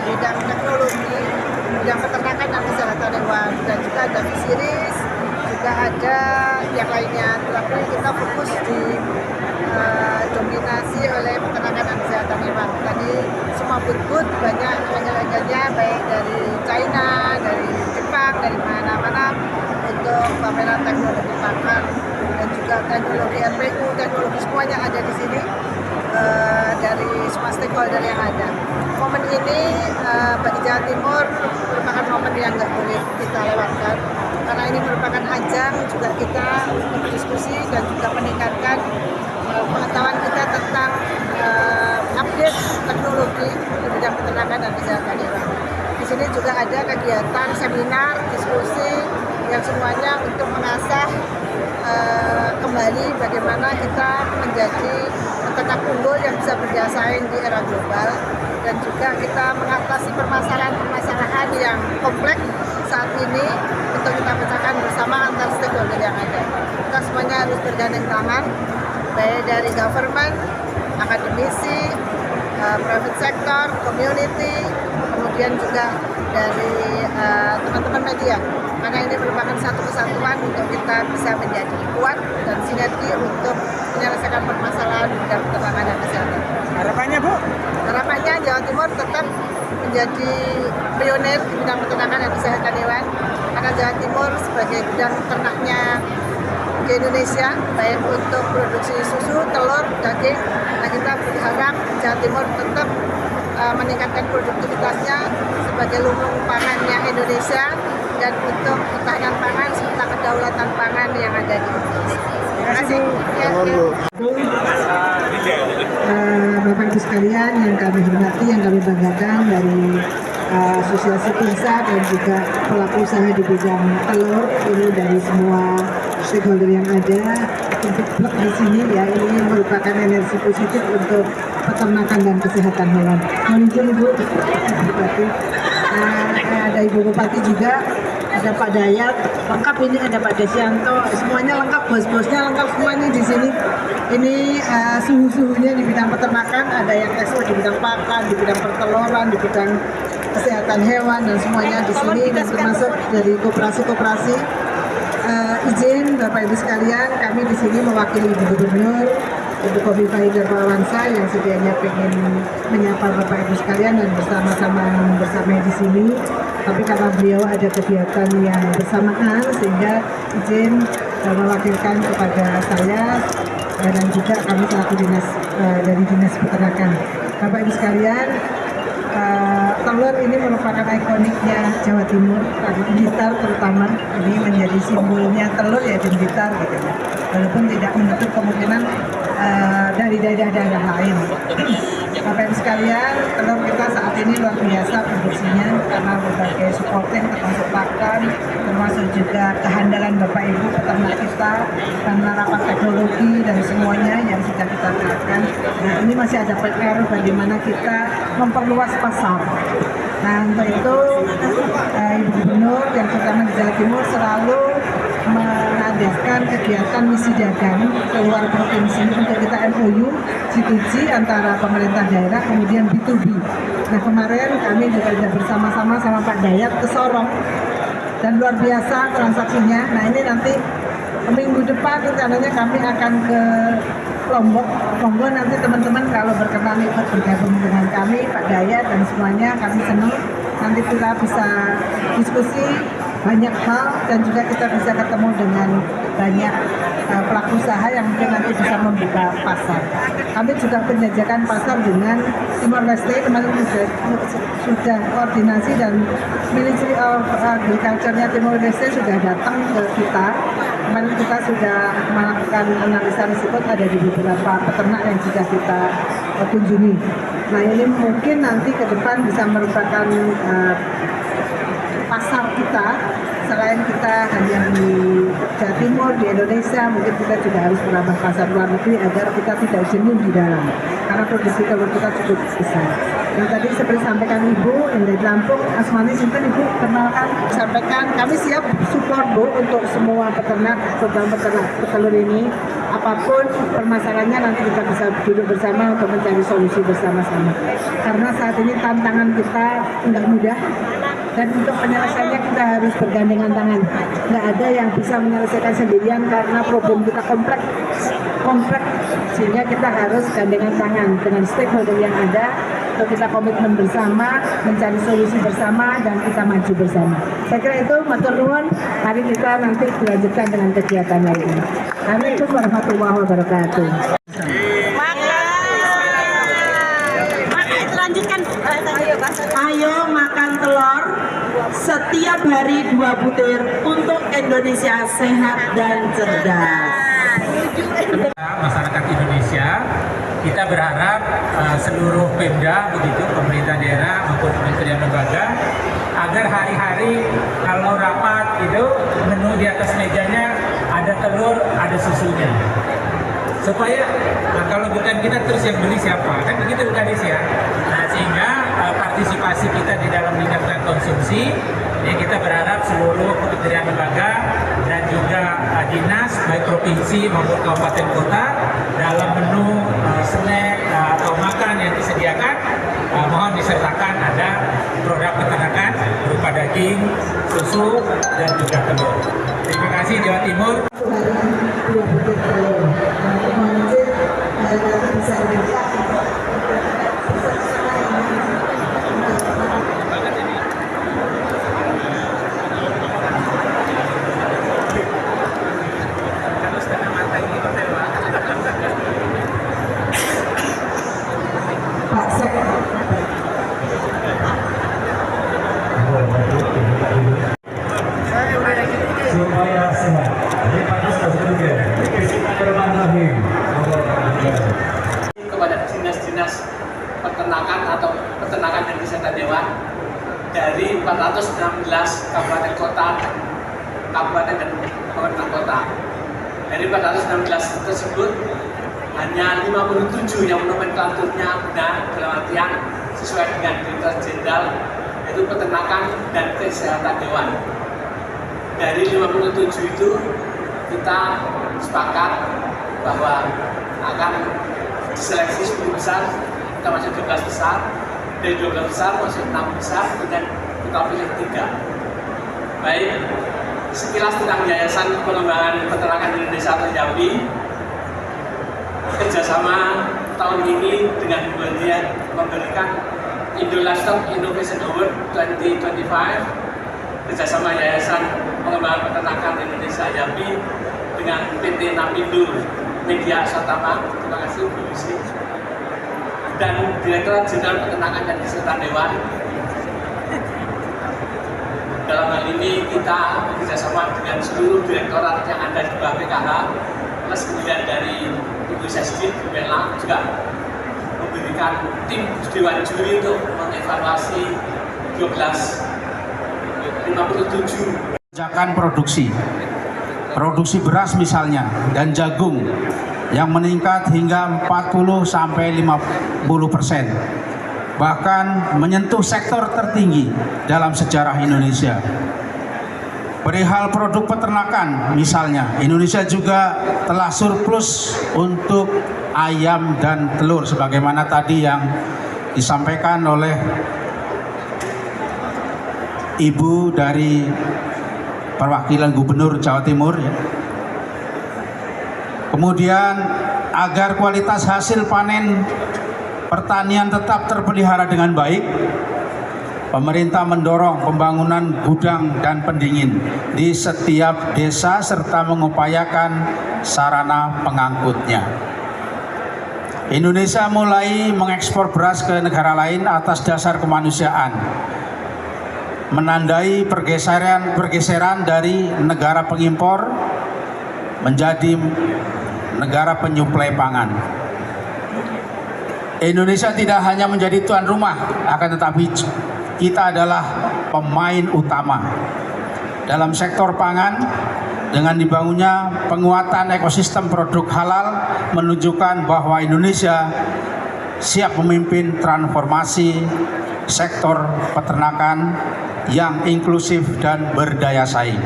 bidang teknologi, bidang peternakan dan kesehatan hewan, dan juga ada fisheries, juga ada yang lainnya. Tetapi kita fokus di dominasi oleh peternakan dan kesehatan hewan. Tadi semua booth banyak legal-legalnya, baik dari China, dari Jepang, dari mana-mana, untuk pameran teknologi pakan dan juga teknologi RPU, teknologi semuanya ada di sini dari semua stakeholder yang ada. Momen ini bagi Jawa Timur merupakan momen yang nggak boleh kita lewatkan, karena ini merupakan ajang juga kita untuk berdiskusi dan juga meningkatkan pengetahuan kita tentang update teknologi di bidang peternakan dan kesehatan hewan. Di sini juga ada kegiatan seminar, diskusi yang semuanya untuk mengasah kembali bagaimana kita menjadi peternak unggul yang bisa bersaing di era global, dan juga kita mengatasi permasalahan-permasalahan yang kompleks saat ini untuk kita pecahkan bersama antar stakeholder yang ada. Kita semuanya harus bergandeng tangan, baik dari government, akademisi, private sector, community, kemudian juga dari teman-teman media, karena ini merupakan satu kesatuan untuk kita bisa menjadi kuat dan sinergi untuk menyelesaikan permasalahan bidang peternakan dan kesehatan. Harapannya, Bu? Harapannya Jawa Timur tetap menjadi pionir di bidang peternakan dan kesehatan hewan, karena Jawa Timur sebagai bidang ternaknya di Indonesia, baik untuk produksi susu, telur, daging. Nah, kita berharap Jawa Timur tetap meningkatkan produktivitasnya sebagai lumbung pangannya Indonesia, dan untuk ketahanan pangan serta kedaulatan pangan yang ada di Indonesia. Terima kasih. Bapak Ibu sekalian yang kami hormati, yang kami banggakan dari Asosiasi PINSA dan juga pelaku usaha di bidang telur, ini dari semua stakeholder yang ada untuk blok di sini ya, ini merupakan energi positif untuk peternakan dan kesehatan hewan. Mohon izin Ibu Bupati, ada Ibu Bupati juga, ada Pak Dayat, lengkap ini, ada Pak Desianto, semuanya lengkap, bos-bosnya lengkap semuanya di sini. Ini suhu-suhunya di bidang peternakan, ada yang ekspor di bidang pakan, di bidang perteloran, di bidang kesehatan hewan, dan semuanya di sini, dan termasuk dari koperasi-koperasi. Izin Bapak Ibu sekalian, kami di sini mewakili Ibu Gubernur, Ibu Khofifah Indar Parawansa yang sedianya ingin menyapa Bapak Ibu sekalian dan bersama-sama di sini. Tapi karena beliau ada kegiatan yang bersamaan, sehingga izin mewakilkan kepada saya dan juga kami selaku dinas dari Dinas Peternakan. Bapak Ibu sekalian, telur ini merupakan ikoniknya Jawa Timur, Blitar terutama, ini menjadi simbolnya telur ya di Blitar gitu ya. Walaupun tidak menutup kemungkinan dari daerah-daerah lain. Bapak Ibu sekalian, telur kita saat ini luar biasa produksinya karena berbagai supporting termasuk pakan, termasuk juga kehandalan Bapak Ibu peternak kita, penerapan teknologi dan semuanya yang sudah kita terapkan. Nah, ini masih ada PR bagaimana kita memperluas pasar. Nah, untuk itu Ibu Gubernur yang terutama di Jawa Timur selalu mengadakan kegiatan misi dagang ke luar provinsi untuk kita MOU G2G antara pemerintah daerah kemudian B2B. Nah, kemarin kami juga bersama-sama sama Pak Dayat ke Sorong dan luar biasa transaksinya. Nah, ini nanti minggu depan rencananya kami akan ke Lombok. Monggo nanti teman-teman kalau berkenan ikut bergabung dengan kami, Pak Dayat dan semuanya, kami senang nanti kita bisa diskusi banyak hal dan juga kita bisa ketemu dengan banyak pelaku usaha yang mungkin nanti bisa membuka pasar. Kami juga penjajakan pasar dengan Timor Leste, kemarin sudah koordinasi dan Ministry of Agriculture-nya Timor Leste sudah datang ke kita. Kemarin kita sudah melakukan analisa risiko ada di beberapa peternak yang sudah kita kunjungi. Nah, ini mungkin nanti ke depan bisa merupakan pasar kita, selain kita hanya di Jawa Timur, di Indonesia, mungkin kita juga harus menambah pasar luar negeri agar kita tidak jenuh di dalam, karena produksi telur kita cukup besar. Yang tadi seperti sampaikan Ibu, yang dari Lampung, Asmani Sinten, Ibu kenalkan, sampaikan, kami siap support Bu untuk semua peternak, terutama peternak petelur ini. apapun permasalahannya nanti kita bisa duduk bersama untuk mencari solusi bersama-sama. Karena saat ini tantangan kita nggak mudah, dan untuk penyelesaiannya kita harus bergandengan tangan. Nggak ada yang bisa menyelesaikan sendirian karena problem kita kompleks, sehingga kita harus gandengan tangan dengan stakeholder yang ada untuk kita komitmen bersama, mencari solusi bersama, dan kita maju bersama. Saya kira itu, matur nuwun. Mari kita nanti dilanjutkan dengan kegiatan lainnya. Assalamualaikum warahmatullahi wabarakatuh. Lanjutkan. Ayo makan telur setiap hari 2 butir untuk Indonesia sehat dan cerdas. Masyarakat Indonesia, kita berharap seluruh Pemda, begitu pemerintah daerah maupun kementerian lembaga, agar hari-hari kalau rapat itu menu di atas mejanya ada telur, ada susunya, supaya kalau bukan kita terus yang beli siapa, kan begitu bukan ya. Nah, sehingga partisipasi kita di dalam meningkatkan konsumsi, ya kita berharap seluruh kementerian lembaga dan juga dinas baik provinsi maupun kabupaten kota dalam menu snack atau makan yang disediakan mohon disertakan ada produk peternakan berupa daging, susu, dan juga telur. Terima kasih Jawa Timur. Supaya sehat. Ini pantas juga. Kepada dinas-dinas peternakan atau peternakan dan kesehatan hewan dari 416 kabupaten kota, kabupaten dan pemerintah kota. Dari 416 tersebut hanya 57 yang nomenklaturnya benar dalam artian sesuai dengan Direktorat Jenderal, yaitu peternakan dan kesehatan hewan. Dari 57 itu kita sepakat bahwa akan diseleksi 10 besar, kita masuk 12 besar, dari 12 besar masuk 6 besar, dan kita pilih 3. Baik, sekilas tentang Yayasan Pengembangan Peternakan Indonesia atau YAPI, kerjasama tahun ini dengan memberikan Indo Livestock Innovation Award 2025 kerjasama Yayasan Pengembangan Peternakan Indonesia YAPI dengan PT Napindo Media Satama, terima kasih Bu Lucy, dan Direktorat Jenderal Peternakan dan Kesehatan Hewan. Dalam hal ini kita bekerjasama dengan seluruh direktorat yang ada di bawah PKH, plus kemudian dari Ibu Sesdi, Bu Menla juga memberikan tim Dewan Juri untuk mengevaluasi 57 produksi beras misalnya dan jagung yang meningkat hingga 40-50%, bahkan menyentuh sektor tertinggi dalam sejarah Indonesia. Perihal produk peternakan misalnya, Indonesia juga telah surplus untuk ayam dan telur sebagaimana tadi yang disampaikan oleh Ibu dari perwakilan Gubernur Jawa Timur. Kemudian agar kualitas hasil panen pertanian tetap terpelihara dengan baik, pemerintah mendorong pembangunan gudang dan pendingin di setiap desa serta mengupayakan sarana pengangkutnya. Indonesia mulai mengekspor beras ke negara lain atas dasar kemanusiaan, menandai pergeseran dari negara pengimpor menjadi negara penyuplai pangan. Indonesia tidak hanya menjadi tuan rumah, akan tetapi kita adalah pemain utama dalam sektor pangan. Dengan dibangunnya penguatan ekosistem produk halal menunjukkan bahwa Indonesia siap memimpin transformasi sektor peternakan yang inklusif dan berdaya saing.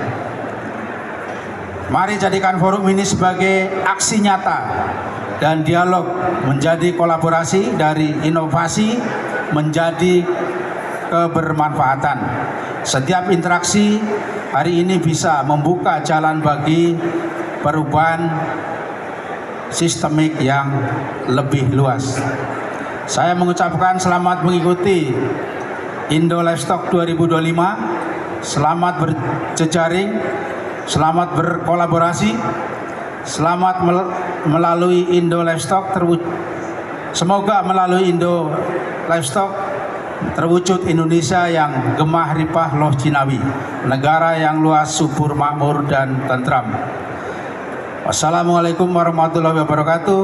Mari jadikan forum ini sebagai aksi nyata dan dialog menjadi kolaborasi dari inovasi menjadi kebermanfaatan. Setiap interaksi hari ini bisa membuka jalan bagi perubahan sistemik yang lebih luas. Saya mengucapkan selamat mengikuti Indo Livestock 2025, selamat berjejaring, selamat berkolaborasi, selamat melalui Indo Livestock semoga melalui Indo Livestock terwujud Indonesia yang gemah ripah loh Cinawi, negara yang luas, subur, makmur dan tentram. Wassalamualaikum warahmatullahi wabarakatuh.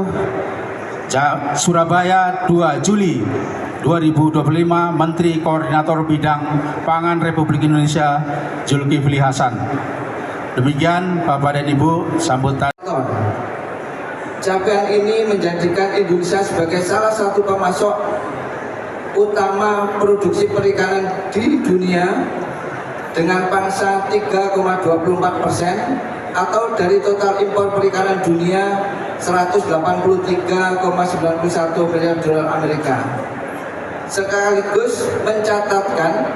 Surabaya 2 Juli 2025, Menteri Koordinator Bidang Pangan Republik Indonesia Zulkifli Hasan. Demikian Bapak dan Ibu sambutan. Capaian ini menjadikan Indonesia sebagai salah satu pemasok utama produksi perikanan di dunia dengan pangsa 3,24% atau dari total impor perikanan dunia 183,91 miliar dolar Amerika. Sekaligus mencatatkan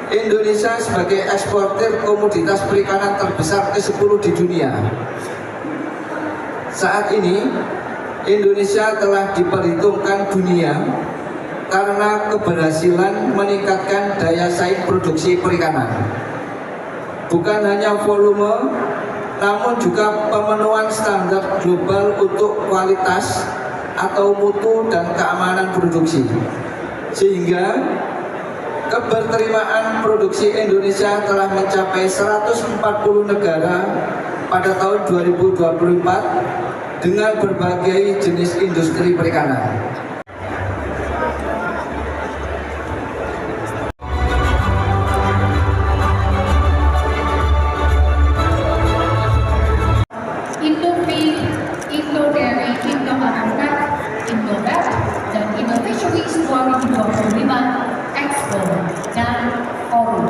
Indonesia sebagai eksportir komoditas perikanan terbesar ke-10 di dunia. Saat ini Indonesia telah diperhitungkan dunia karena keberhasilan meningkatkan daya saing produksi perikanan. Bukan hanya volume, namun juga pemenuhan standar global untuk kualitas atau mutu dan keamanan produksi. Sehingga keberterimaan produksi Indonesia telah mencapai 140 negara pada tahun 2024 dengan berbagai jenis industri perikanan. Indofeed, Indodairy, Indomaret, Indovet, dan Indofisheries 2025 Expo dan Forum.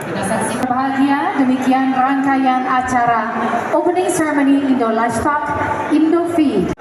Kita saksikan bahagia, demikian rangkaian acara Opening Ceremony Indo Livestock Indofeed.